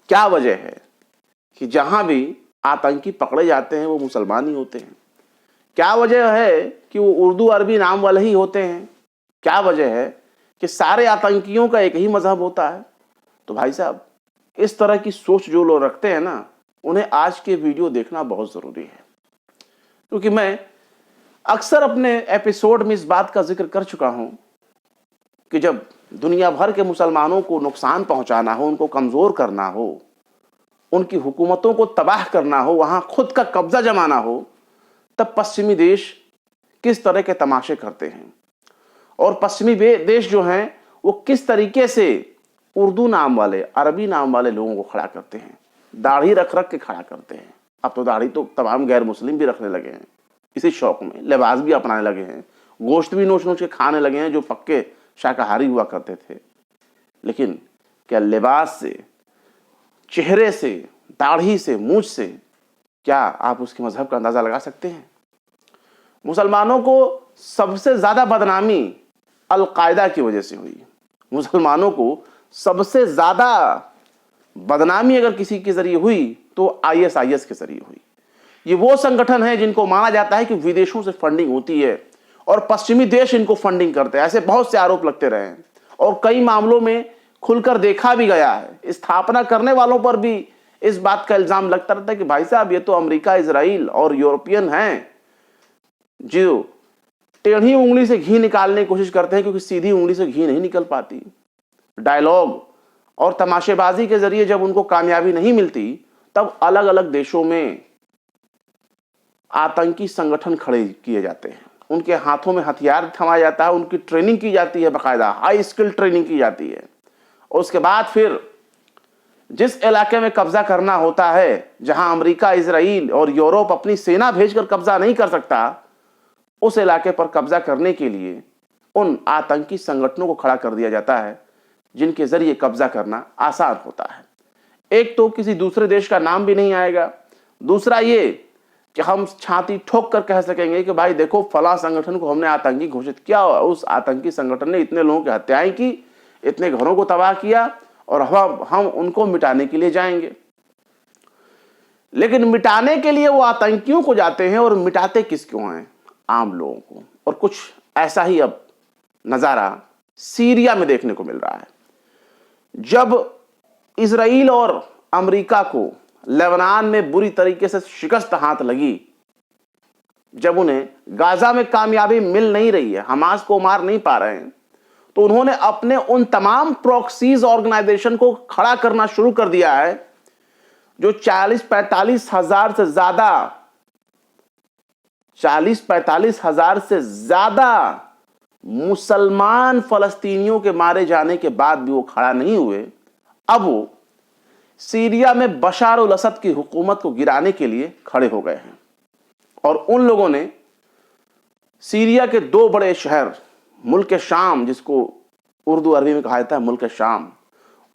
क्या वजह है कि जहां भी आतंकी पकड़े जाते हैं वो मुसलमान ही होते हैं? क्या वजह है कि वो उर्दू अरबी नाम वाले ही होते हैं? क्या वजह है कि सारे आतंकियों का एक ही मजहब होता है? तो भाई साहब, इस तरह की सोच जो लोग रखते हैं ना, उन्हें आज के वीडियो देखना बहुत जरूरी है, क्योंकि मैं अक्सर अपने एपिसोड में इस बात का जिक्र कर चुका हूं कि जब दुनिया भर के मुसलमानों को नुकसान पहुंचाना हो, उनको कमजोर करना हो, उनकी हुकूमतों को तबाह करना हो, वहां खुद का कब्जा जमाना हो, तब पश्चिमी देश किस तरह के तमाशे करते हैं और पश्चिमी देश जो हैं वो किस तरीके से उर्दू नाम वाले, अरबी नाम वाले लोगों को खड़ा करते हैं, दाढ़ी रख रख के खड़ा करते हैं। अब तो दाढ़ी तो तमाम गैर मुस्लिम भी रखने लगे हैं इसी शौक में, लिबास भी अपनाने लगे हैं, गोश्त भी नोच नोच के खाने लगे हैं जो पक्के शाकाहारी हुआ करते थे। लेकिन क्या लिबास से, चेहरे से, दाढ़ी से, मूंछ से क्या आप उसके मजहब का अंदाजा लगा सकते हैं? मुसलमानों को सबसे ज्यादा बदनामी अल-कायदा की वजह से हुई। मुसलमानों को सबसे ज्यादा बदनामी अगर किसी के जरिए हुई तो आईएसआईएस के जरिए हुई। ये वो संगठन है जिनको माना जाता है कि विदेशों से फंडिंग होती है और पश्चिमी देश इनको फंडिंग करते हैं। ऐसे बहुत से आरोप लगते रहे हैं और कई मामलों में खुलकर देखा भी गया है। स्थापना करने वालों पर भी इस बात का इल्जाम लगता रहता है कि भाई साहब, ये तो अमेरिका, इजराइल और यूरोपियन हैं जो टेढ़ी उंगली से घी निकालने की कोशिश करते हैं, क्योंकि सीधी उंगली से घी नहीं निकल पाती। डायलॉग और तमाशेबाजी के जरिए जब उनको कामयाबी नहीं मिलती, तब अलग अलग देशों में आतंकी संगठन खड़े किए जाते हैं, उनके हाथों में हथियार थमाया जाता है, उनकी ट्रेनिंग की जाती है, बाकायदा हाई स्किल ट्रेनिंग की जाती है। और उसके बाद फिर जिस इलाके में कब्जा करना होता है, जहां अमेरिका, इजराइल और यूरोप अपनी सेना भेजकर कब्जा नहीं कर सकता, उस इलाके पर कब्जा करने के लिए उन आतंकी संगठनों को खड़ा कर दिया जाता है जिनके जरिए कब्जा करना आसान होता है। एक तो किसी दूसरे देश का नाम भी नहीं आएगा, दूसरा ये कि हम छाती ठोक कर कह सकेंगे कि भाई देखो, फला संगठन को हमने आतंकी घोषित किया, उस आतंकी संगठन ने इतने लोगों की हत्याएं की, इतने घरों को तबाह किया और हम उनको मिटाने के लिए जाएंगे। लेकिन मिटाने के लिए वो आतंकियों को जाते हैं और मिटाते किसको हैं? आम लोगों को। और कुछ ऐसा ही अब नजारा सीरिया में देखने को मिल रहा है। जब इजराइल और अमेरिका को लेबनान में बुरी तरीके से शिकस्त हाथ लगी, जब उन्हें गाजा में कामयाबी मिल नहीं रही है, हमास को मार नहीं पा रहे हैं, तो उन्होंने अपने उन तमाम प्रॉक्सीज ऑर्गेनाइजेशन को खड़ा करना शुरू कर दिया है जो 40-45 हजार से ज्यादा 40-45 हजार से ज्यादा मुसलमान फलस्तीनियों के मारे जाने के बाद भी वो खड़ा नहीं हुए। अब वो सीरिया में बशार उल असद की हुकूमत को गिराने के लिए खड़े हो गए हैं और उन लोगों ने सीरिया के दो बड़े शहर, मुल्क शाम, जिसको उर्दू अरबी में कहा जाता है मुल्क शाम,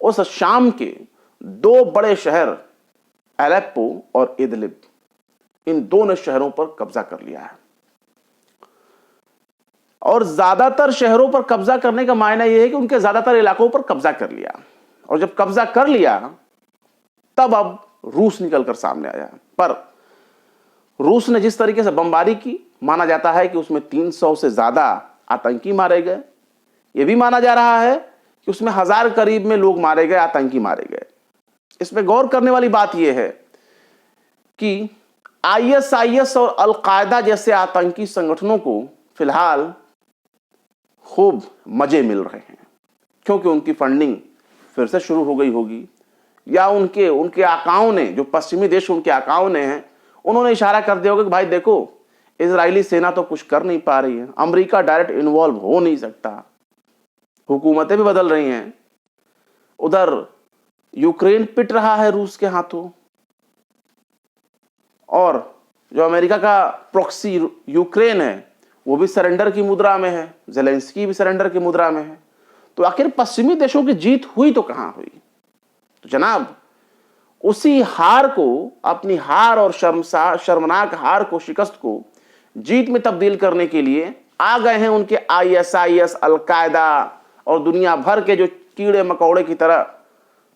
उस शाम के दो बड़े शहर अलेप्पो और इदलिब, इन दोनों शहरों पर कब्जा कर लिया है। और ज्यादातर शहरों पर कब्जा करने का मायना यह है कि उनके ज्यादातर इलाकों पर कब्जा कर लिया, और जब कब्जा कर लिया तब अब रूस निकलकर सामने आया। पर रूस ने जिस तरीके से बमबारी की, माना जाता है कि उसमें 300 से ज्यादा आतंकी मारे गए। यह भी माना जा रहा है कि उसमें 1000 करीब में लोग मारे गए, आतंकी मारे गए। इसमें गौर करने वाली बात यह है कि आईएसआईएस और अल-कायदा जैसे आतंकी संगठनों को फिलहाल खूब मजे मिल रहे हैं, क्योंकि उनकी फंडिंग फिर से शुरू हो गई होगी, या उनके आकाओं ने, जो पश्चिमी देश उनके आकाओं ने हैं, उन्होंने इशारा कर दिया होगा कि भाई देखो, इजरायली सेना तो कुछ कर नहीं पा रही है, अमेरिका डायरेक्ट इन्वॉल्व हो नहीं सकता, हुकूमतें भी बदल रही हैं, उधर यूक्रेन पिट रहा है रूस के हाथों, और जो अमेरिका का प्रॉक्सी यूक्रेन है वो भी सरेंडर की मुद्रा में है, ज़ेलेंस्की भी सरेंडर की मुद्रा में है। तो आखिर पश्चिमी देशों की जीत हुई तो कहां हुई? तो जनाब, उसी हार को, अपनी हार और शर्मनाक हार को, शिकस्त को जीत में तब्दील करने के लिए आ गए हैं उनके आईएसआईएस, अल-कायदा और दुनिया भर के जो कीड़े मकोड़े की तरह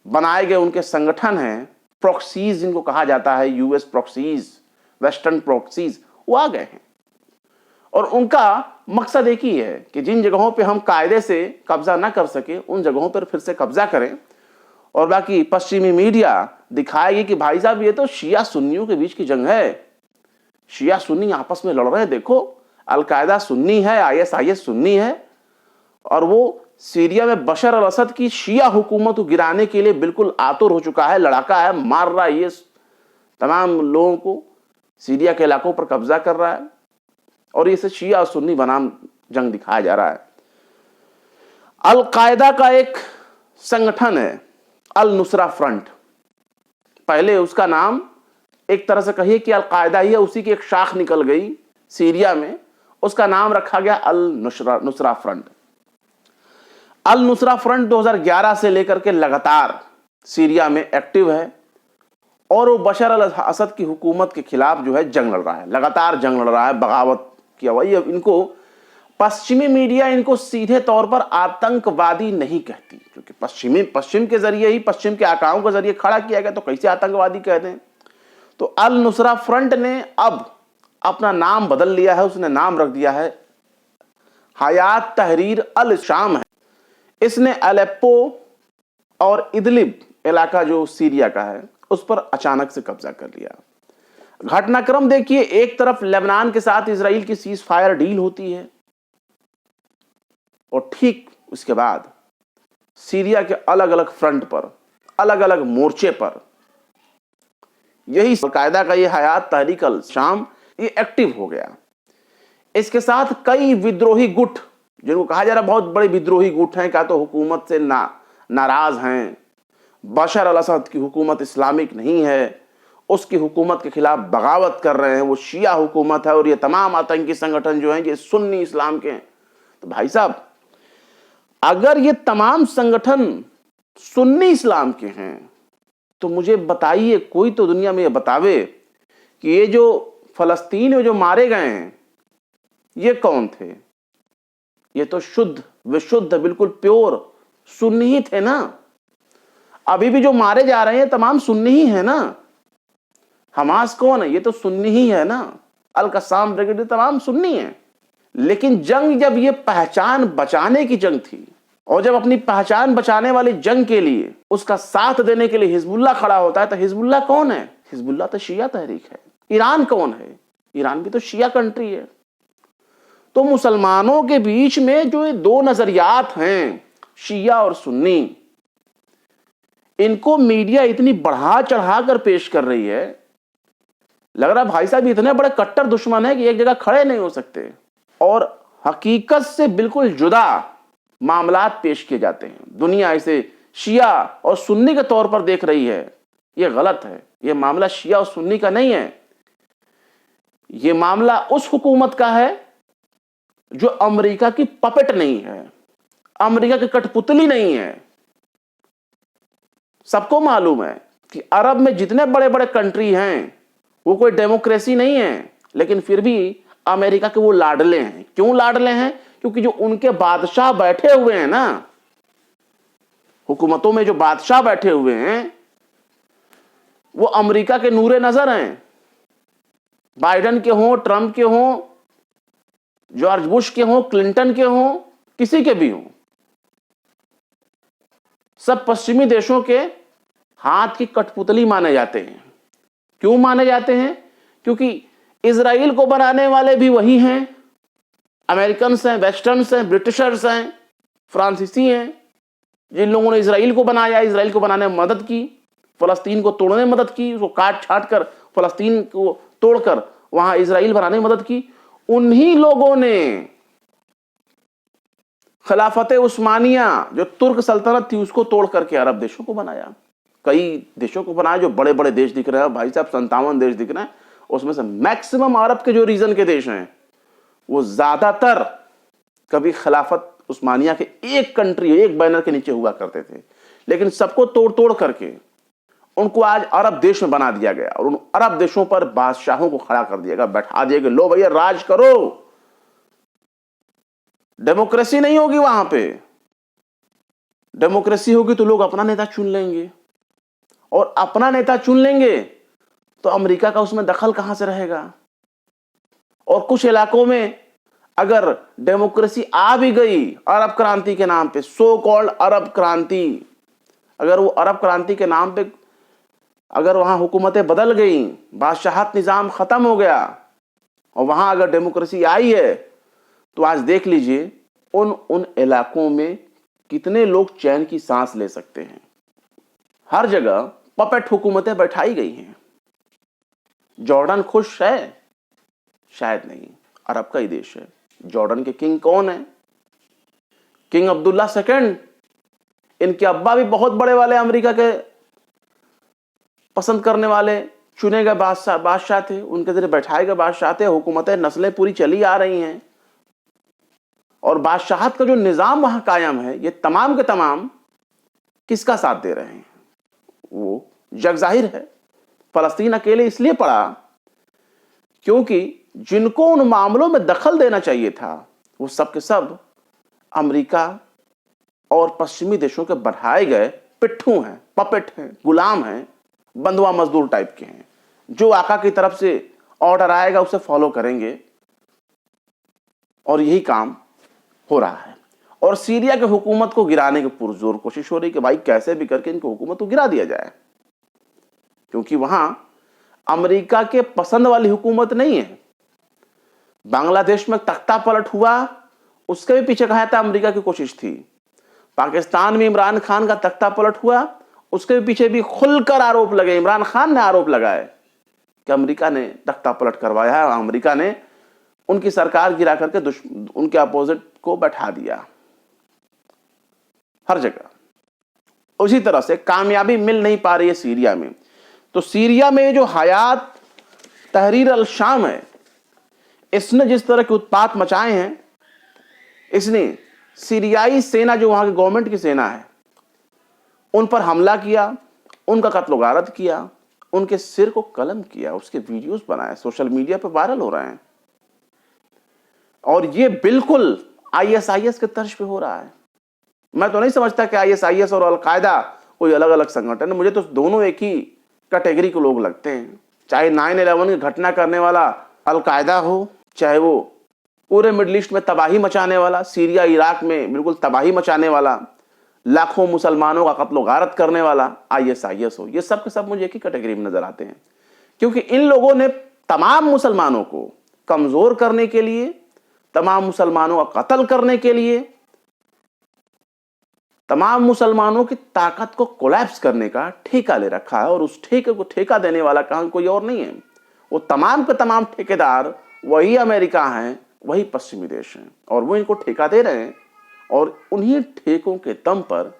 बनाए गए उनके संगठन हैं, प्रॉक्सीज जिनको कहा जाता है, यूएस प्रॉक्सीज, वेस्टर्न प्रॉक्सीज, वो आ गए हैं। और उनका मकसद एक ही है कि जिन जगहों पे हम कायदे से कब्जा ना कर सके उन जगहों पर फिर से कब्जा करें। और बाकी पश्चिमी मीडिया दिखाएगी कि भाई साहब ये तो शिया सुन्नियों के बीच की जंग है, शिया सुन्नी आपस में लड़ रहे हैं, देखो अलकायदा सुन्नी है, आईएसआईएस सुन्नी है, और वो सीरिया में बशर अल असद की शिया हुकूमत को गिराने के लिए बिल्कुल आतुर हो चुका है, लड़ाका है, मार रहा है, ये तमाम लोगों को सीरिया के इलाकों पर कब्जा कर रहा है, और इसे शिया और सुन्नी बनाम जंग दिखाया जा रहा है। अलकायदा का एक संगठन है अल नुसरा फ्रंट, पहले उसका नाम एक तरह से कहिए कि अलकायदा ही है, उसी की एक शाख निकल गई सीरिया में, उसका नाम रखा गया अल नुसरा फ्रंट। अल नुसरा फ्रंट 2011 से लेकर के लगातार सीरिया में एक्टिव है और वो बशर अल असद की हुकूमत के खिलाफ जो है जंग लड़ रहा है, लगातार जंग लड़ रहा है, बगावत किया हुआ। ये इनको पश्चिमी मीडिया इनको सीधे तौर पर आतंकवादी नहीं कहती, क्योंकि पश्चिम के जरिए ही, पश्चिम के आकाओं के जरिए खड़ा किया गया, तो कैसे आतंकवादी कहते हैं। तो अल नुसरा फ्रंट ने अब अपना नाम बदल लिया है, उसने नाम रख दिया है हयात तहरीर अल शाम है। इसने अलेप्पो और इदलिब इलाका जो सीरिया का है उस पर अचानक से कब्जा कर लिया। घटनाक्रम देखिए, एक तरफ लेबनान के साथ इजराइल की सीज फायर डील होती है और ठीक उसके बाद सीरिया के अलग अलग फ्रंट पर, अलग अलग मोर्चे पर यही अलकायदा का ये हयात तहरीक अल शाम ये एक्टिव हो गया। इसके साथ कई विद्रोही गुट, जिनको कहा जा रहा है बहुत बड़े विद्रोही गुट हैं, क्या तो हुकूमत से नाराज हैं, बशर अल असद की हुकूमत इस्लामिक नहीं है, उसकी हुकूमत के खिलाफ बगावत कर रहे हैं, वो शिया हुकूमत है, और ये तमाम आतंकी संगठन जो हैं ये सुन्नी इस्लाम के हैं। तो भाई साहब, अगर ये तमाम संगठन सुन्नी इस्लाम के हैं तो मुझे बताइए, कोई तो दुनिया में ये बतावे कि ये जो फलस्तीन में जो मारे गए हैं ये कौन थे। ये तो शुद्ध विशुद्ध बिल्कुल प्योर सुन्नी ही थे ना। अभी भी जो मारे जा रहे हैं तमाम सुन्नी ही है ना। हमास कौन है? ये तो सुन्नी ही है ना। अल कसाम ब्रिगेड तमाम सुन्नी है। लेकिन जंग जब ये पहचान बचाने की जंग थी, और जब अपनी पहचान बचाने वाली जंग के लिए उसका साथ देने के लिए हिजबुल्लाह खड़ा होता है, तो हिजबुल्लाह कौन है? हिजबुल्लाह तो शिया तहरीक है। ईरान कौन है? ईरान भी तो शिया कंट्री है। तो मुसलमानों के बीच में जो ये दो नजरियात हैं, शिया और सुन्नी, इनको मीडिया इतनी बढ़ा चढ़ा कर पेश कर रही है, लग रहा भाई साहब इतने बड़े कट्टर दुश्मन है कि एक जगह खड़े नहीं हो सकते, और हकीकत से बिल्कुल जुदा मामलात पेश किए जाते हैं। दुनिया इसे शिया और सुन्नी के तौर पर देख रही है, यह गलत है। यह मामला शिया और सुन्नी का नहीं है, यह मामला उस हुकूमत का है जो अमेरिका की पपेट नहीं है, अमेरिका की कठपुतली नहीं है। सबको मालूम है कि अरब में जितने बड़े बड़े कंट्री हैं वो कोई डेमोक्रेसी नहीं है, लेकिन फिर भी अमेरिका के वो लाडले हैं। क्यों लाडले हैं? क्योंकि जो उनके बादशाह बैठे हुए हैं ना, हुकूमतों में जो बादशाह बैठे हुए हैं वो अमेरिका के नूरे नजर हैं। बाइडेन के हों, ट्रंप के हों, जॉर्ज बुश के हों, क्लिंटन के हों, किसी के भी हों, सब पश्चिमी देशों के हाथ की कठपुतली माने जाते हैं। क्यों माने जाते हैं? क्योंकि इजराइल को बनाने वाले भी वही हैं, अमेरिकन्स हैं, वेस्टर्न्स हैं, ब्रिटिशर्स हैं, फ्रांसीसी हैं, जिन लोगों ने इजराइल को बनाया, इजराइल को बनाने में मदद की, फलस्तीन को तोड़ने में मदद की, उसको काट छाट कर फलस्तीन को तोड़कर वहां इजराइल बनाने में मदद की। उन्हीं लोगों ने खिलाफत उस्मानिया जो तुर्क सल्तनत थी उसको तोड़ करके अरब देशों को बनाया, कई देशों को बनाया। जो बड़े बड़े देश दिख रहे हैं भाई साहब, 57 देश दिख रहे हैं, उसमें से मैक्सिमम अरब के जो रीजन के देश हैं वो ज्यादातर कभी खिलाफत उस्मानिया के एक कंट्री, एक बैनर के नीचे हुआ करते थे, लेकिन सबको तोड़ तोड़ करके उनको आज अरब देश में बना दिया गया, और उन अरब देशों पर बादशाहों को खड़ा कर दिया गया, बैठा दिया गया, लो भैया राज करो। डेमोक्रेसी नहीं होगी वहां पे, डेमोक्रेसी होगी तो लोग अपना नेता चुन लेंगे, और अपना नेता चुन लेंगे तो अमेरिका का उसमें दखल कहां से रहेगा। और कुछ इलाकों में अगर डेमोक्रेसी आ भी गई अरब क्रांति के नाम पे, सो कॉल्ड अरब क्रांति, अगर वो अरब क्रांति के नाम पे अगर वहां हुकूमतें बदल गई, बादशाहत निजाम खत्म हो गया और वहां अगर डेमोक्रेसी आई है, तो आज देख लीजिए उन इलाकों में कितने लोग चैन की सांस ले सकते हैं। हर जगह पपेट हुकूमतें बैठाई गई हैं। जॉर्डन खुश है? शायद नहीं, अरब का ही देश है। जॉर्डन के किंग कौन है? King Abdullah second. इनके अब्बा भी बहुत बड़े वाले अमेरिका के पसंद करने वाले चुने गए बादशाह थे, उनके जरिए बैठाए गए बादशाह थे। हुकूमतें नस्लें पूरी चली आ रही हैं और बादशाहत का जो निजाम वहां कायम है, ये तमाम के तमाम किसका साथ दे रहे हैं? वो जग जाहिर है फलस्तीन अकेले इसलिए पड़ा क्योंकि जिनको उन मामलों में दखल देना चाहिए था, वो सब के सब अमेरिका और पश्चिमी देशों के बढ़ाए गए पिट्ठू हैं, पपेट हैं, गुलाम हैं, बंधुआ मजदूर टाइप के हैं। जो आका की तरफ से ऑर्डर आएगा उसे फॉलो करेंगे, और यही काम हो रहा है। और सीरिया की हुकूमत को गिराने की पुरजोर कोशिश हो रही कि भाई कैसे भी करके इनकी हुकूमत को गिरा दिया जाए, क्योंकि वहां अमेरिका के पसंद वाली हुकूमत नहीं है। बांग्लादेश में तख्ता पलट हुआ, उसके भी पीछे कहा था अमेरिका की कोशिश थी। पाकिस्तान में इमरान खान का तख्ता पलट हुआ, उसके पीछे भी खुलकर आरोप लगे। इमरान खान ने आरोप लगाए कि अमेरिका ने तख्ता पलट करवाया है, अमेरिका ने उनकी सरकार गिरा करके उनके अपोजिट को बैठा दिया। हर जगह उसी तरह से कामयाबी मिल नहीं पा रही है सीरिया में। तो सीरिया में जो हयात तहरीर अल शाम है, इसने जिस तरह के उत्पात मचाए हैं, इसने सीरियाई सेना जो वहां की गवर्नमेंट की सेना है उन पर हमला किया, उनका कत्ल गारत किया, उनके सिर को कलम किया, उसके वीडियोस बनाए, सोशल मीडिया पर वायरल हो रहे हैं। और ये बिल्कुल आईएसआईएस के तर्ज पे हो रहा है। मैं तो नहीं समझता कि आईएसआईएस और अलकायदा कोई अलग अलग संगठन है। मुझे तो दोनों एक ही कैटेगरी के लोग लगते हैं। चाहे 9/11 की घटना करने वाला अलकायदा हो, चाहे वो पूरे मिडिल ईस्ट में तबाही मचाने वाला, सीरिया इराक में बिल्कुल तबाही मचाने वाला, लाखों मुसलमानों का कत्ल गारत करने वाला आईएसआईएस हो, ये सब के सब मुझे एक ही कैटेगरी में नजर आते हैं। क्योंकि इन लोगों ने तमाम मुसलमानों को कमजोर करने के लिए, तमाम मुसलमानों का कत्ल करने के लिए, तमाम मुसलमानों की ताकत को कोलैप्स करने का ठेका ले रखा है। और उस ठेके को ठेका देने वाला कहां कोई और नहीं है, वो तमाम के तमाम ठेकेदार वही अमेरिका हैं, वही पश्चिमी देश हैं, और वो इनको ठेका दे रहे हैं। और उन्हीं ठेकों के दम पर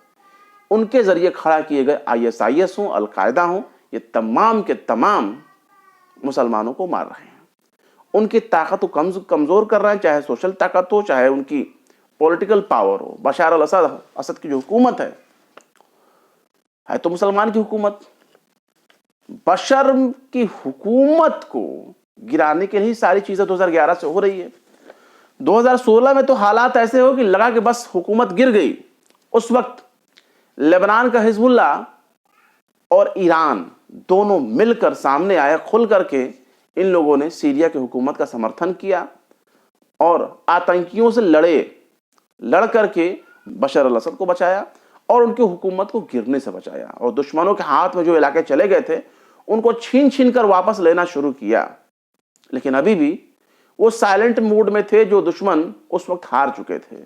उनके जरिए खड़ा किए गए आईएसआईएस हो, अलकायदा हो, ये तमाम के तमाम मुसलमानों को मार रहे हैं, उनकी ताकत को कमजोर कर रहे हैं, चाहे सोशल ताकत हो, चाहे उनकी पॉलिटिकल पावर हो। बशार अल असद की जो हुकूमत है तो मुसलमान की हुकूमत। बशर की हुकूमत को गिराने के लिए सारी चीजें 2011 से हो रही है। 2016 में तो हालात ऐसे हो कि लगा कि बस हुकूमत गिर गई। उस वक्त लेबनान का हिजबुल्ला और ईरान दोनों मिलकर सामने आए, खुल करके इन लोगों ने सीरिया की हुकूमत का समर्थन किया और आतंकियों से लड़ करके बशर अल असद को बचाया और उनकी हुकूमत को गिरने से बचाया। और दुश्मनों के हाथ में जो इलाके चले गए थे उनको छीन कर वापस लेना शुरू किया। लेकिन अभी भी वो साइलेंट मूड में थे जो दुश्मन उस वक्त हार चुके थे।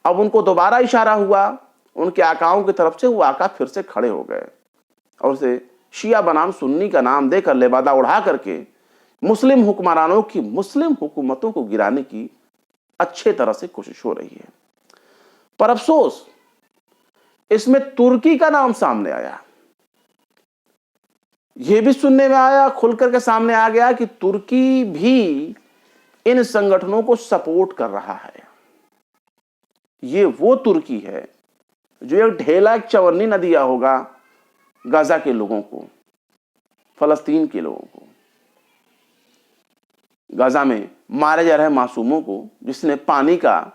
अब उनको दोबारा इशारा हुआ उनके आकाओं की तरफ से, वो आका फिर से खड़े हो गए और उसे शिया बनाम सुन्नी का नाम देकर लेबादा उड़ा करके मुस्लिम हुक्मरानों की मुस्लिम हुकूमतों को गिराने की अच्छे तरह से कोशिश हो रही है। पर अफसोस इसमें तुर्की का नाम सामने आया। यह भी सुनने में आया, खुलकर के सामने आ गया कि तुर्की भी इन संगठनों को सपोर्ट कर रहा है। ये वो तुर्की है जो एक ढेला, एक चवन्नी न दिया होगा गाजा के लोगों को, फलस्तीन के लोगों को, गाजा में मारे जा रहे मासूमों को, जिसने पानी का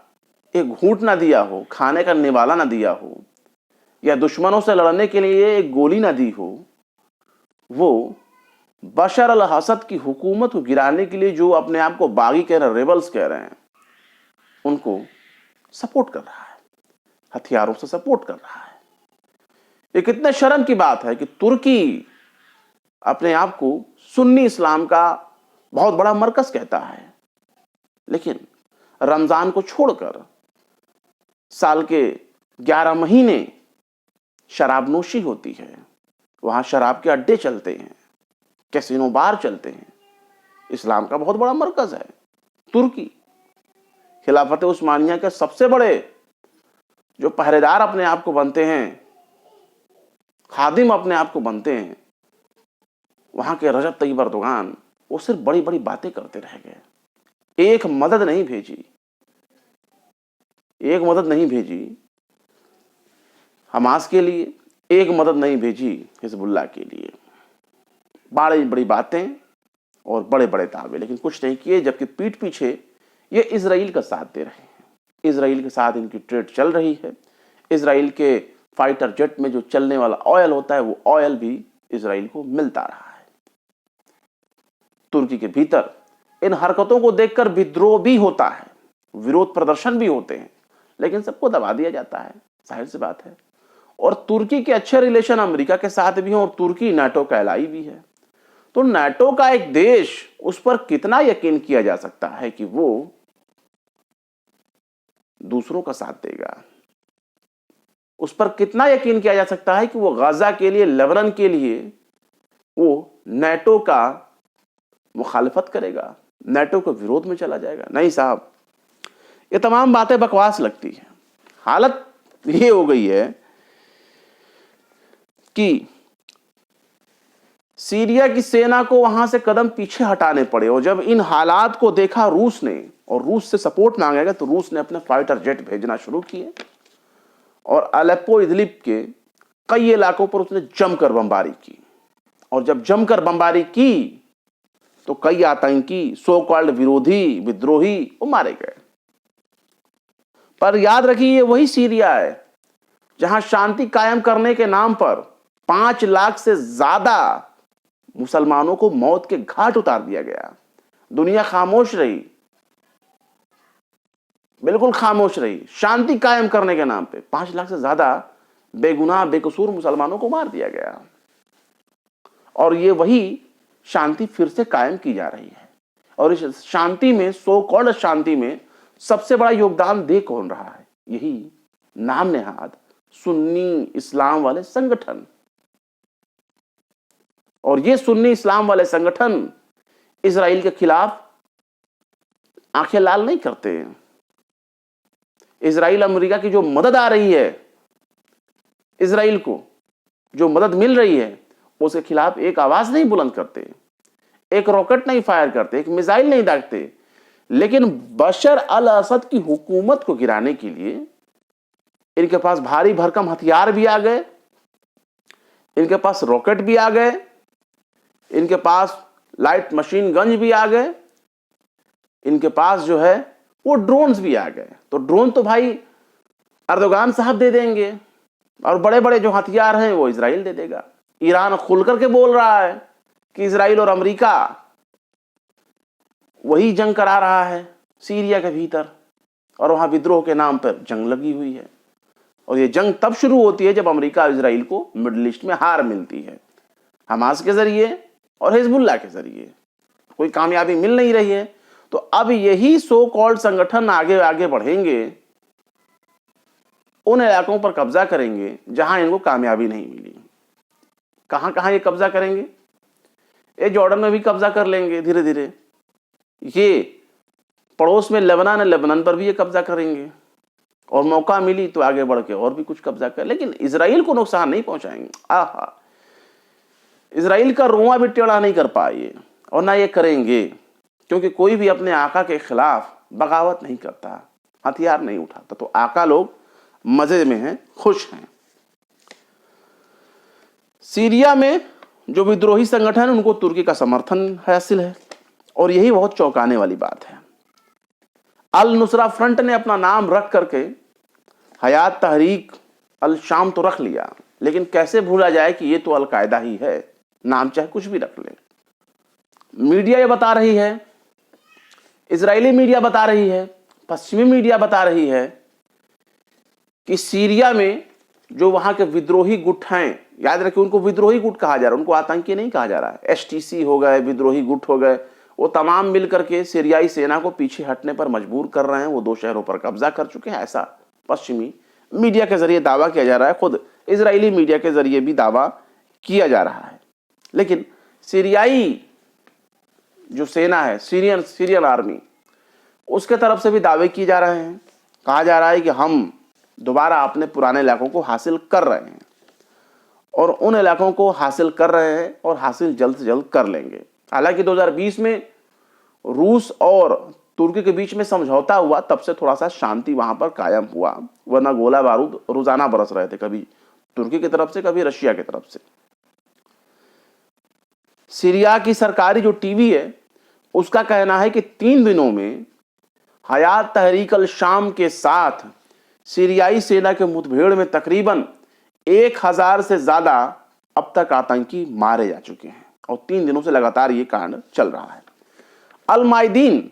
एक घूंट ना दिया हो, खाने का निवाला ना दिया हो, या दुश्मनों से लड़ने के लिए एक गोली ना दी हो, वो बशर अल असद की हुकूमत को गिराने के लिए जो अपने आप को बागी कह रहे हैं, रेबल्स कह रहे हैं, उनको सपोर्ट कर रहा है, हथियारों से सपोर्ट कर रहा है। ये कितने शर्म की बात है कि तुर्की अपने आप को सुन्नी इस्लाम का बहुत बड़ा मरकज कहता है, लेकिन रमजान को छोड़कर साल के 11 महीने शराबनोशी होती है, वहां शराब के अड्डे चलते हैं, कैसीनो बार चलते हैं। इस्लाम का बहुत बड़ा मरकज है तुर्की। खिलाफत उस्मानिया के सबसे बड़े जो पहरेदार अपने आप को बनते हैं, खादिम अपने आप को बनते हैं, वहां के रजब तैयब अर्दोगान, वो सिर्फ बड़ी बड़ी बातें करते रह गए। एक मदद नहीं भेजी, एक मदद नहीं भेजी हमास के लिए, एक मदद नहीं भेजी हिजबुल्लाह के लिए। बड़ी बड़ी बातें और बड़े बड़े दावे, लेकिन कुछ नहीं किए, जबकि पीठ पीछे ये इजराइल का साथ दे रहे हैं। इजराइल के साथ इनकी ट्रेड चल रही है। इजराइल के फाइटर जेट में जो चलने वाला ऑयल होता है, वो ऑयल भी इजराइल को मिलता रहा है। तुर्की के भीतर इन हरकतों को देखकर विद्रोह भी होता है, विरोध प्रदर्शन भी होते हैं, लेकिन सबको दबा दिया जाता है, जाहिर सी बात है। और तुर्की के अच्छे रिलेशन अमेरिका के साथ भी हैं, और तुर्की नाटो का एलाई भी है। तो नाटो का एक देश, उस पर कितना यकीन किया जा सकता है कि वो दूसरों का साथ देगा? उस पर कितना यकीन किया जा सकता है कि वो गाजा के लिए, लेबनान के लिए वो नाटो का मुखालिफत करेगा, नाटो के विरोध में चला जाएगा? नहीं साहब, ये तमाम बातें बकवास लगती हैं। हालत ये हो गई है कि सीरिया की सेना को वहां से कदम पीछे हटाने पड़े, और जब इन हालात को देखा रूस ने, और रूस से सपोर्ट मांगेगा, तो रूस ने अपने फाइटर जेट भेजना शुरू किए, और अलेप्पो, इदलिब के कई इलाकों पर उसने जमकर बमबारी की। और जब जमकर बमबारी की तो कई आतंकी, सो कॉल्ड विरोधी, विद्रोही, वो मारे गए। पर याद रखिए, ये वही सीरिया है जहां शांति कायम करने के नाम पर 5 लाख से ज्यादा मुसलमानों को मौत के घाट उतार दिया गया। दुनिया खामोश रही, बिल्कुल खामोश रही। शांति कायम करने के नाम पे 5 लाख से ज्यादा बेगुनाह, बेकसूर मुसलमानों को मार दिया गया। और ये वही शांति फिर से कायम की जा रही है। और इस शांति में, सो कॉल्ड शांति में, सबसे बड़ा योगदान दे कौन रहा है? यही नाम नेहाद सुन्नी इस्लाम वाले संगठन। और ये सुन्नी इस्लाम वाले संगठन इजराइल के खिलाफ आंखें लाल नहीं करते। इजराइल, अमेरिका की जो मदद आ रही है, इजराइल को जो मदद मिल रही है, उसके खिलाफ एक आवाज नहीं बुलंद करते, एक रॉकेट नहीं फायर करते, एक मिसाइल नहीं दागते। लेकिन बशर अल असद की हुकूमत को गिराने के लिए इनके पास भारी भरकम हथियार भी आ गए, इनके पास रॉकेट भी आ गए, इनके पास लाइट मशीन गन्स भी आ गए, इनके पास जो है वो ड्रोन्स भी आ गए। तो ड्रोन तो भाई अर्दोगान साहब दे देंगे, और बड़े बड़े जो हथियार हैं वो इजराइल दे देगा। ईरान खुल करके बोल रहा है कि इजराइल और अमेरिका वही जंग करा रहा है सीरिया के भीतर, और वहां विद्रोह के नाम पर जंग लगी हुई है। और ये जंग तब शुरू होती है जब अमेरिका और इजराइल को मिडिल ईस्ट में हार मिलती है, हमास के जरिए और हिजबुल्लाह के जरिए। कोई कामयाबी मिल नहीं रही है, तो अब यही सो कॉल्ड संगठन आगे आगे बढ़ेंगे, उन इलाकों पर कब्जा करेंगे जहां इनको कामयाबी नहीं मिली। कहां कहां ये कब्जा करेंगे? ये जॉर्डन में भी कब्जा कर लेंगे धीरे धीरे। ये पड़ोस में लेबनान है, लेबनान पर भी ये कब्जा करेंगे, और मौका मिली तो आगे बढ़ के और भी कुछ कब्जा कर, लेकिन इजराइल को नुकसान नहीं पहुंचाएंगे। आहा, इजराइल का रोआ भी टेढ़ा नहीं कर पाए, और ना ये करेंगे, क्योंकि कोई भी अपने आका के खिलाफ बगावत नहीं करता, हथियार नहीं उठाता। तो आका लोग मजे में हैं, खुश हैं। सीरिया में जो विद्रोही संगठन, उनको तुर्की का समर्थन हासिल है, और यही बहुत चौंकाने वाली बात है। अल नुसरा फ्रंट ने अपना नाम रख करके हयात तहरीक अल शाम तो रख लिया, लेकिन कैसे भूला जाए कि ये तो अलकायदा ही है, नाम चाहे कुछ भी रख ले। मीडिया ये बता रही है, इजरायली मीडिया बता रही है, पश्चिमी मीडिया बता रही है कि सीरिया में जो वहां के विद्रोही गुट हैं, याद रखिए उनको विद्रोही गुट कहा जा रहा है, उनको आतंकी नहीं कहा जा रहा है। एसटीसी हो गए, विद्रोही गुट हो गए, वो तमाम मिलकर के सीरियाई सेना को पीछे हटने पर मजबूर कर रहे हैं। वो 2 शहरों पर कब्जा कर चुके हैं, ऐसा पश्चिमी मीडिया के जरिए दावा किया जा रहा है। खुद इजरायली मीडिया के जरिए भी दावा किया जा रहा है। लेकिन सीरियाई जो सेना है, सीरियन आर्मी, उसके तरफ से भी दावे किए जा रहे हैं। कहा जा रहा है कि हम दोबारा अपने पुराने इलाकों को हासिल कर रहे हैं और उन इलाकों को हासिल कर रहे हैं और हासिल जल्द से जल्द कर लेंगे। हालांकि 2020 में रूस और तुर्की के बीच में समझौता हुआ, तब से थोड़ा सा शांति वहां पर कायम हुआ, वरना गोला बारूद रोजाना बरस रहे थे, कभी तुर्की की तरफ से, कभी रशिया की तरफ से। सीरिया की सरकारी जो टीवी है उसका कहना है कि 3 दिनों में हयात तहरीक अल शाम के साथ सीरियाई सेना के मुठभेड़ में तकरीबन 1000 से ज्यादा अब तक आतंकी मारे जा चुके हैं और 3 दिनों से लगातार ये कांड चल रहा है। अल मायदीन,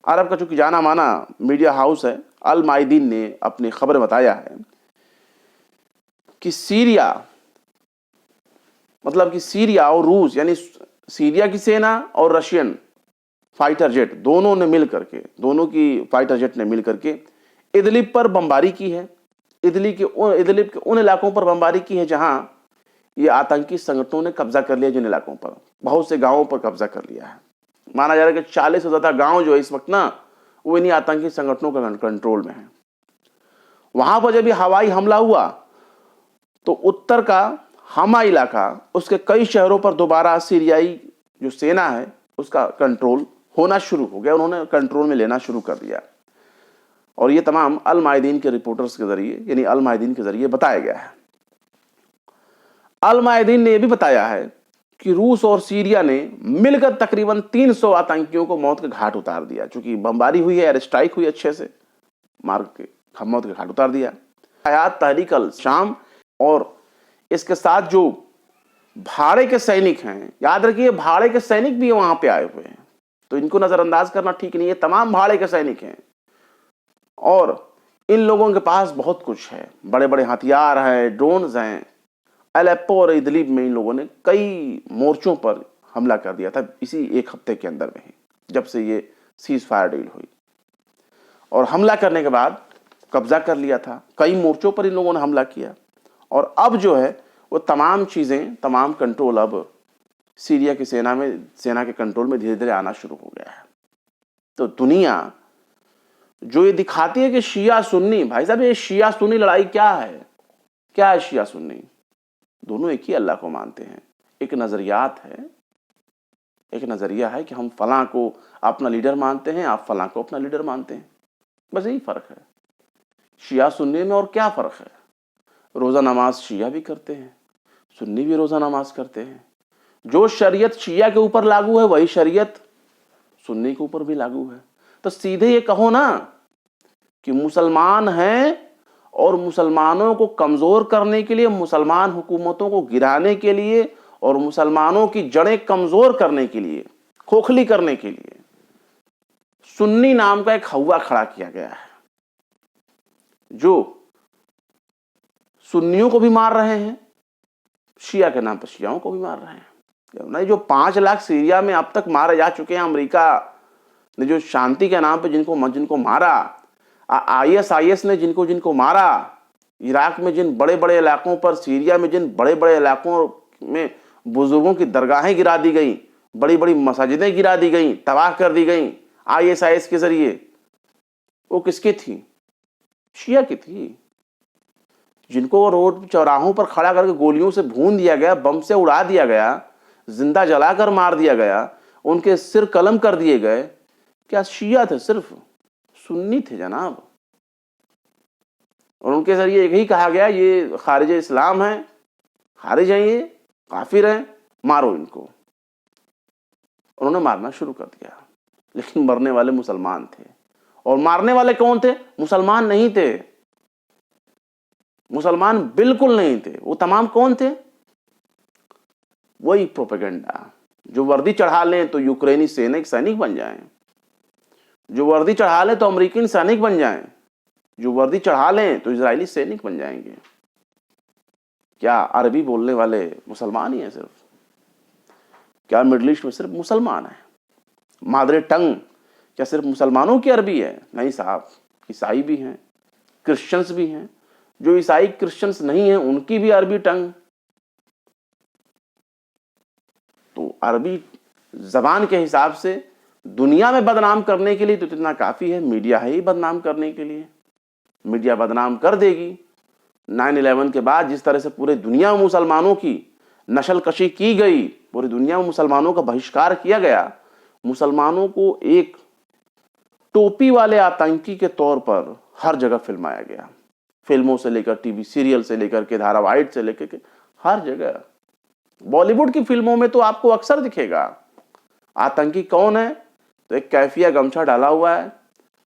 अरब का चूंकि जाना माना मीडिया हाउस है, अल मायदीन ने अपनी खबर बताया है कि सीरिया, मतलब कि सीरिया और रूस, यानी सीरिया की सेना और रशियन फाइटर जेट, दोनों की फाइटर जेट ने मिलकर के इदलिब पर बमबारी की है। इदलिब के उन इलाकों पर बमबारी की है जहां ये आतंकी संगठनों ने कब्जा कर लिया। जिन इलाकों पर, बहुत से गांवों पर कब्जा कर लिया है। माना जा रहा है कि 40 से ज्यादा गांव जो है इस वक्त ना, वो इन्हीं आतंकी संगठनों के कंट्रोल में है। वहां पर जब हवाई हमला हुआ तो उत्तर का हमा इलाका, उसके कई शहरों पर दोबारा सीरियाई जो सेना है उसका कंट्रोल होना शुरू हो गया, उन्होंने कंट्रोल में लेना शुरू कर दिया। और ये तमाम अल मायदीन के रिपोर्टर्स के जरिए, यानी अल मायदीन के जरिए बताया गया है। अल मायदीन ने यह भी बताया है कि रूस और सीरिया ने मिलकर तकरीबन 300 आतंकियों को मौत के घाट उतार दिया। चूंकि बमबारी हुई है, एयर स्ट्राइक हुई, अच्छे से मार के मौत के घाट उतार दिया। हयात तहरीक अल शाम और इसके साथ जो भाड़े के सैनिक हैं, याद रखिए भाड़े के सैनिक भी वहां पे आए हुए हैं, तो इनको नजरअंदाज करना ठीक नहीं है। तमाम भाड़े के सैनिक हैं और इन लोगों के पास बहुत कुछ है, बड़े बड़े हथियार हैं, ड्रोन्स हैं। अलेप्पो और इदलिब में इन लोगों ने कई मोर्चों पर हमला कर दिया था इसी 1 हफ्ते के अंदर में ही, जब से ये सीज फायर डील हुई। और हमला करने के बाद कब्जा कर लिया था, कई मोर्चों पर इन लोगों ने हमला किया। और अब जो है वो तमाम चीजें, तमाम कंट्रोल अब सीरिया की सेना के कंट्रोल में धीरे धीरे आना शुरू हो गया है। तो दुनिया जो ये दिखाती है कि शिया सुन्नी, भाई साहब ये शिया सुन्नी लड़ाई क्या है? क्या है शिया सुन्नी? दोनों एक ही अल्लाह को मानते हैं। एक नजरियात है, एक नजरिया है कि हम फलां को अपना लीडर मानते हैं, आप फलां को अपना लीडर मानते हैं, बस यही फर्क है। शिया सुन्नी में और क्या फर्क है? रोजा नमाज शिया भी करते हैं, सुन्नी भी रोजा नमाज करते हैं। जो शरीयत शिया के ऊपर लागू है वही शरीयत सुन्नी के ऊपर भी लागू है। तो सीधे ये कहो ना कि मुसलमान हैं और मुसलमानों को कमजोर करने के लिए, मुसलमान हुकूमतों को गिराने के लिए और मुसलमानों की जड़ें कमजोर करने के लिए, खोखली करने के लिए सुन्नी नाम का एक हवा खड़ा किया गया है, जो सुन्नियों को भी मार रहे हैं, शिया के नाम पर शियाओं को भी मार रहे हैं। नहीं, जो 5 लाख सीरिया में अब तक मारे जा चुके हैं, अमेरिका ने जो शांति के नाम पे जिनको मारा, ISIS ने जिनको मारा, इराक में जिन बड़े बड़े इलाकों पर, सीरिया में जिन बड़े बड़े इलाकों में बुजुर्गों की दरगाहें गिरा दी गई, बड़ी बड़ी मस्जिदें गिरा दी गई, तबाह कर दी गई ISIS के जरिए, वो किसकी थी? शिया की थी। जिनको रोड चौराहों पर खड़ा करके गोलियों से भून दिया गया, बम से उड़ा दिया गया, जिंदा जलाकर मार दिया गया, उनके सिर कलम कर दिए गए, क्या शिया थे? सिर्फ सुन्नी थे जनाब। और उनके जरिए यही कहा गया ये खारिज इस्लाम है, खारिज हैं, ये काफिर हैं, मारो इनको। उन्होंने मारना शुरू कर दिया, लेकिन मरने वाले मुसलमान थे। और मारने वाले कौन थे? मुसलमान नहीं थे, मुसलमान बिल्कुल नहीं थे। वो तमाम कौन थे? वही प्रोपेगेंडा जो वर्दी चढ़ा लें तो यूक्रेनी सैनिक बन जाएं, जो वर्दी चढ़ा लें तो अमेरिकन सैनिक बन जाएं, जो वर्दी चढ़ा लें तो इजरायली सैनिक बन जाएंगे। क्या अरबी बोलने वाले मुसलमान ही हैं सिर्फ? क्या मिडिल ईस्ट में सिर्फ मुसलमान है? मादरे टंग क्या सिर्फ मुसलमानों की अरबी है? नहीं साहब, ईसाई भी हैं, क्रिश्चियंस भी हैं। जो ईसाई क्रिश्चियंस नहीं हैं उनकी भी अरबी टंग। तो अरबी जबान के हिसाब से दुनिया में बदनाम करने के लिए तो इतना काफी है, मीडिया है ही बदनाम करने के लिए। मीडिया बदनाम कर देगी। 9/11 के बाद जिस तरह से पूरे दुनिया में मुसलमानों की नस्लकशी की गई, पूरी दुनिया में मुसलमानों का बहिष्कार किया गया, मुसलमानों को एक टोपी वाले आतंकी के तौर पर हर जगह फिल्माया गया। फिल्मों से लेकर टीवी सीरियल से लेकर के धारावाहिक से लेकर के हर जगह। बॉलीवुड की फिल्मों में तो आपको अक्सर दिखेगा। आतंकी कौन है? तो एक कैफिया गमछा डाला हुआ है,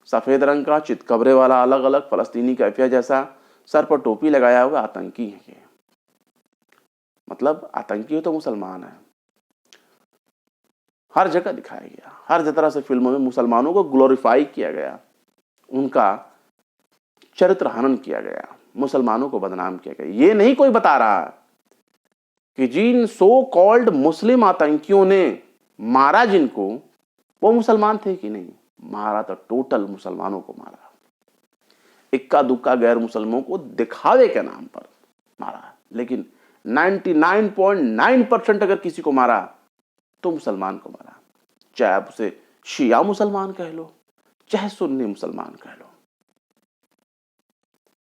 सफेद रंग का, चितकबरे वाला, अलग अलग फलस्तीनी कैफिया जैसा, सर पर टोपी लगाया हुआ आतंकी है ये। मतलब आतंकी हो तो मुसलमान है। हर जगह दिखाया गया, हर तरह से फिल्मों में मुसलमानों को ग्लोरीफाई किया गया, उनका चरित्र हनन किया गया, मुसलमानों को बदनाम किया गया। ये नहीं कोई बता रहा कि जिन सो कॉल्ड मुस्लिम आतंकियों ने मारा जिनको, वो मुसलमान थे कि नहीं। मारा तो टोटल मुसलमानों को मारा। इक्का दुक्का गैर मुसलमानों को दिखावे के नाम पर मारा, लेकिन 99.9% अगर किसी को मारा तो मुसलमान को मारा। चाहे आप उसे शिया मुसलमान कह लो, चाहे सुन्नी मुसलमान कह लो।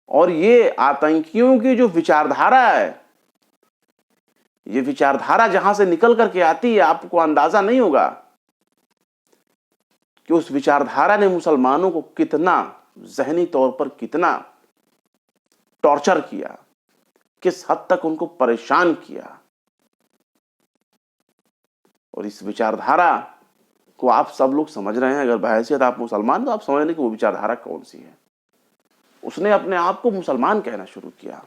और ये आतंकियों की जो विचारधारा है, ये विचारधारा जहां से निकल करके आती है, आपको अंदाजा नहीं होगा कि उस विचारधारा ने मुसलमानों को कितना ज़हनी तौर पर कितना टॉर्चर किया, किस हद तक उनको परेशान किया। और इस विचारधारा को आप सब लोग समझ रहे हैं। अगर बहैसियत आप मुसलमान तो आप समझ लें कि वो विचारधारा कौन सी है। उसने अपने आप को मुसलमान कहना शुरू किया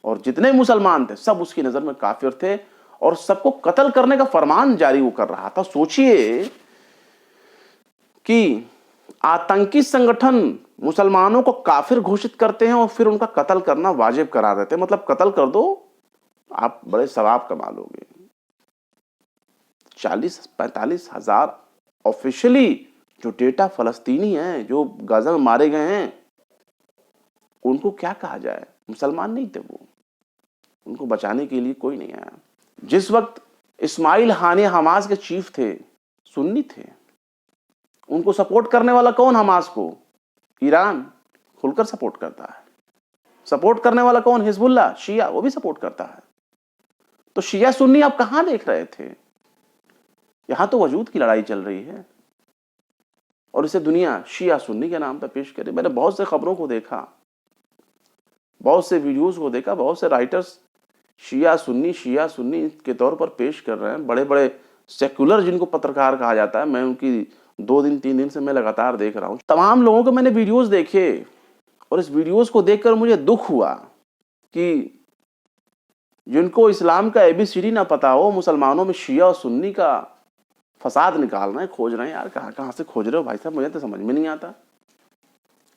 और जितने मुसलमान थे सब उसकी नजर में काफिर थे और सबको कत्ल करने का फरमान जारी वो कर रहा था। सोचिए कि आतंकी संगठन मुसलमानों को काफिर घोषित करते हैं और फिर उनका कत्ल करना वाजिब करा देते हैं। मतलब कत्ल कर दो, आप बड़े सवाब कमा लोगे। 40-45 हजार ऑफिशियली जो डेटा फलस्तीनी हैं, जो गाजा में मारे गए हैं, उनको क्या कहा जाए? मुसलमान नहीं थे वो। उनको बचाने के लिए कोई नहीं आया। जिस वक्त इस्माइल हानिया हमास के चीफ थे, सुन्नी थे। उनको सपोर्ट करने वाला कौन? हमास को ईरान खुलकर सपोर्ट करता है। सपोर्ट करने वाला कौन? हिजबुल्लाह, शिया, वो भी सपोर्ट करता है। तो शिया सुन्नी आप कहां देख रहे थे? यहां तो वजूद की लड़ाई चल रही है और इसे दुनिया शिया सुन्नी के नाम पर पेश करे। मैंने बहुत से खबरों को देखा, बहुत से वीडियोस को देखा, बहुत से राइटर्स शिया सुन्नी के तौर पर पेश कर रहे हैं। बड़े बड़े सेक्युलर जिनको पत्रकार कहा जाता है, मैं उनकी 2 दिन 3 दिन से मैं लगातार देख रहा हूं। तमाम लोगों के मैंने वीडियोस देखे और इस वीडियोस को देखकर मुझे दुख हुआ कि जिनको इस्लाम का ABCD ना पता हो, मुसलमानों में शिया और सुन्नी का फसाद निकाल रहे हैं, खोज रहे हैं। यार कहां से खोज रहे हो भाई साहब? मुझे तो समझ में नहीं आता।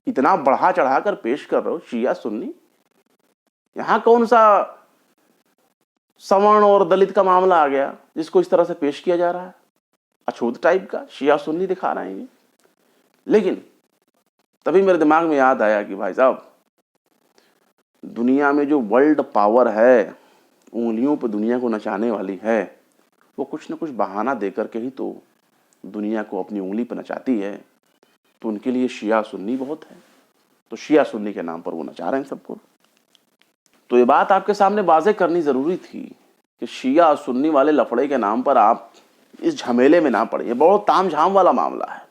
इतना बढ़ा चढ़ाकर पेश कर रहे हो शिया सुन्नी। यहां कौन सा सवर्ण और दलित का मामला आ गया जिसको इस तरह से पेश किया जा रहा है? अछूत टाइप का शिया सुन्नी दिखा रहे हैं। लेकिन तभी मेरे दिमाग में याद आया कि भाई साहब, दुनिया में जो वर्ल्ड पावर है, उंगलियों पर दुनिया को नचाने वाली है, वो कुछ न कुछ बहाना देकर के ही तो दुनिया को अपनी उंगली पर नचाती है। तो उनके लिए शिया सुन्नी बहुत है, तो शिया सुन्नी के नाम पर वो नचा रहे हैं सबको। तो ये बात आपके सामने वाज़ेह करनी जरूरी थी कि शिया और सुन्नी वाले लफड़े के नाम पर आप इस झमेले में ना पड़े। ये बहुत तामझाम वाला मामला है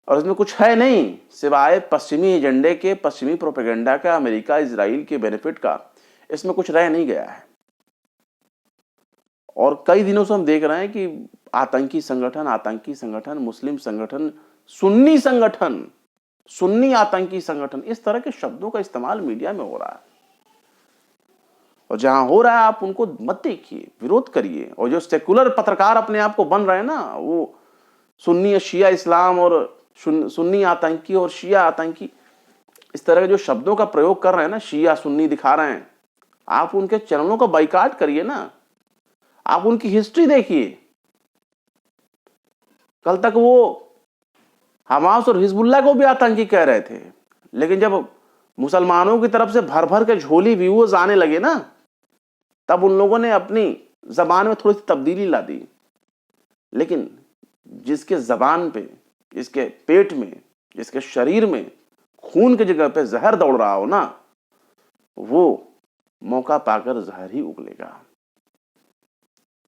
और इसमें कुछ है नहीं सिवाय पश्चिमी एजेंडे के, पश्चिमी प्रोपेगेंडा का, अमेरिका इजराइल के बेनिफिट का। इसमें कुछ रह नहीं गया है। और कई दिनों से हम देख रहे हैं कि आतंकी संगठन, मुस्लिम संगठन, सुन्नी संगठन सुन्नी आतंकी संगठन, इस तरह के शब्दों का इस्तेमाल मीडिया में हो रहा है। और जहां हो रहा है आप उनको मत देखिए, विरोध करिए। और जो सेकुलर पत्रकार अपने आप को बन रहे हैं ना, वो सुन्नी शिया इस्लाम और सुन्नी आतंकी और शिया आतंकी, इस तरह के जो शब्दों का प्रयोग कर रहे हैं ना, शिया सुन्नी दिखा रहे हैं, आप उनके चैनलों का बाइकाट करिए ना। आप उनकी हिस्ट्री देखिए। कल तक वो हमास और हिजबुल्लाह को भी आतंकी कह रहे थे, लेकिन जब मुसलमानों की तरफ से भर भर के झोली व्यूअर्स आने लगे ना, तब उन लोगों ने अपनी जबान में थोड़ी सी तब्दीली ला दी। लेकिन जिसके जबान पे, जिसके पेट में, जिसके शरीर में खून की जगह पे जहर दौड़ रहा हो ना, वो मौका पाकर जहर ही उगलेगा,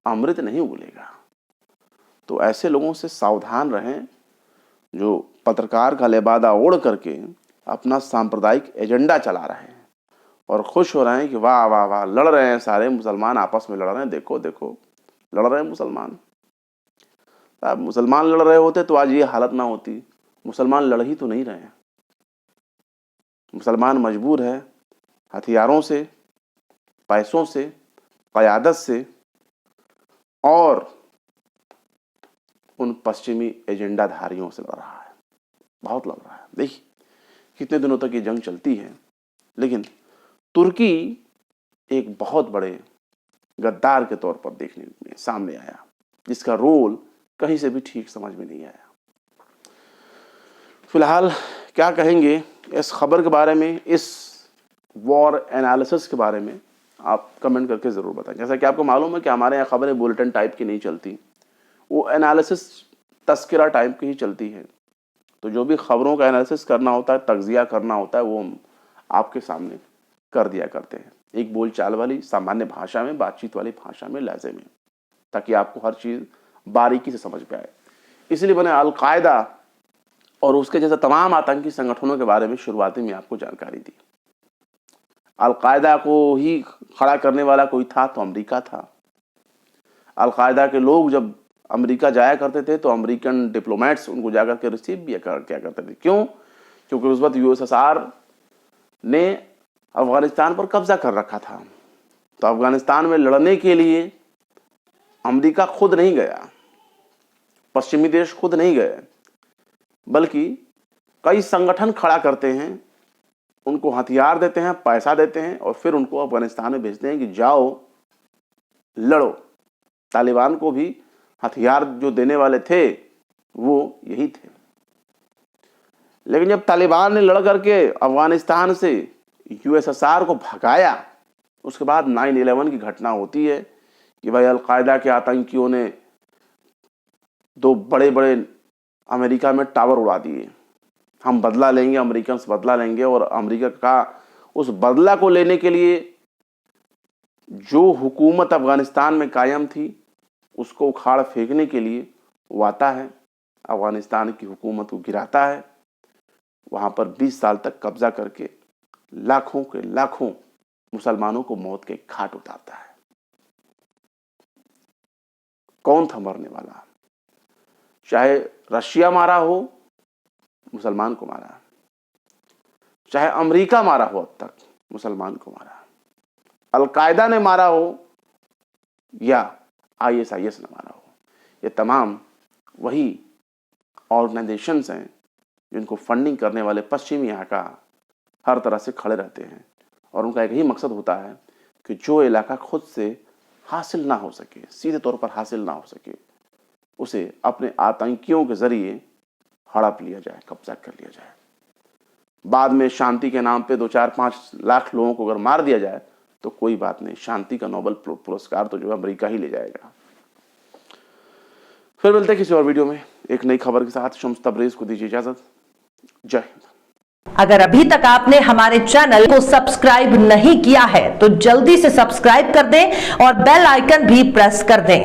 अमृत नहीं उगलेगा। तो ऐसे लोगों से सावधान रहें जो पत्रकार का लिबादा ओढ़ करके अपना सांप्रदायिक एजेंडा चला रहे हैं और खुश हो रहे हैं कि वाह वाह वाह, लड़ रहे हैं सारे मुसलमान, आपस में लड़ रहे हैं, देखो देखो लड़ रहे हैं मुसलमान। अब मुसलमान लड़ रहे होते तो आज ये हालत ना होती। मुसलमान लड़ ही तो नहीं रहे हैं। मुसलमान मजबूर है हथियारों से, पैसों से, क़यादत से और उन पश्चिमी एजेंडाधारियों से लड़ रहा है, बहुत लड़ रहा है। देखिए कितने दिनों तक ये जंग चलती है। लेकिन तुर्की एक बहुत बड़े गद्दार के तौर पर देखने में सामने आया, जिसका रोल कहीं से भी ठीक समझ में नहीं आया। फिलहाल क्या कहेंगे इस खबर के बारे में, इस वॉर एनालिसिस के बारे में, आप कमेंट करके ज़रूर बताएं। जैसा कि आपको मालूम है कि हमारे यहाँ खबरें बुलेटिन टाइप की नहीं चलती, वो एनालिसिस तस्करा टाइप की ही चलती है। तो जो भी खबरों का एनालिसिस करना होता है, तज्जिया करना होता है, वो हम आपके सामने कर दिया करते हैं, एक बोलचाल वाली सामान्य भाषा में, बातचीत वाली भाषा में, लहजे में, ताकि आपको हर चीज़ बारीकी से समझ में आए। इसलिए मैंने अल-कायदा और उसके जैसे तमाम आतंकी संगठनों के बारे में शुरुआती में आपको जानकारी दी। अल-कायदा को ही खड़ा करने वाला कोई था तो अमेरिका था। अल-कायदा के लोग जब अमेरिका जाया करते थे तो अमेरिकन डिप्लोमेट्स उनको जाकर के रिसीव भी क्या करते थे। क्यों? क्योंकि उस वक्त यूएसएसआर ने अफगानिस्तान पर कब्जा कर रखा था। तो अफगानिस्तान में लड़ने के लिए अमेरिका खुद नहीं गया, पश्चिमी देश खुद नहीं गए, बल्कि कई संगठन खड़ा करते हैं, उनको हथियार देते हैं, पैसा देते हैं और फिर उनको अफगानिस्तान में भेजते हैं कि जाओ लड़ो। तालिबान को भी हथियार जो देने वाले थे वो यही थे। लेकिन जब तालिबान ने लड़ करके अफगानिस्तान से यूएसएसआर को भगाया, उसके बाद 9/11 की घटना होती है कि भाई अल-कायदा के आतंकियों ने 2 बड़े बड़े अमेरिका में टावर उड़ा दिए। हम बदला लेंगे, अमेरिकन बदला लेंगे। और अमेरिका का उस बदला को लेने के लिए जो हुकूमत अफगानिस्तान में कायम थी, उसको उखाड़ फेंकने के लिए वो आता है, अफगानिस्तान की हुकूमत को गिराता है, वहाँ पर 20 साल तक कब्जा करके लाखों के लाखों मुसलमानों को मौत के घाट उतारता है। कौन था मरने वाला? चाहे रशिया मारा हो, मुसलमान को मारा, चाहे अमेरिका मारा हो, अब तक मुसलमान को मारा, अल-कायदा ने मारा हो या ISIS ने मारा हो, ये तमाम वही ऑर्गेनाइजेशंस हैं जिनको फंडिंग करने वाले पश्चिमी यहाँ का हर तरह से खड़े रहते हैं। और उनका एक ही मकसद होता है कि जो इलाका खुद से हासिल ना हो सके, सीधे तौर पर हासिल ना हो सके, उसे अपने आतंकियों के जरिए हड़प लिया जाए, कब्जा कर लिया जाए। बाद में शांति के नाम पे 2-4-5 लाख लोगों को अगर मार दिया जाए तो कोई बात नहीं, शांति का नोबेल पुरस्कार तो जो है अमेरिका ही ले जाएगा। फिर मिलते हैं किसी और वीडियो में एक नई खबर के साथ। शम्स तबरेज को दीजिए इजाजत। जय हिंद। अगर अभी तक आपने हमारे चैनल को सब्सक्राइब नहीं किया है तो जल्दी से सब्सक्राइब कर दें और बेल आइकन भी प्रेस कर दें।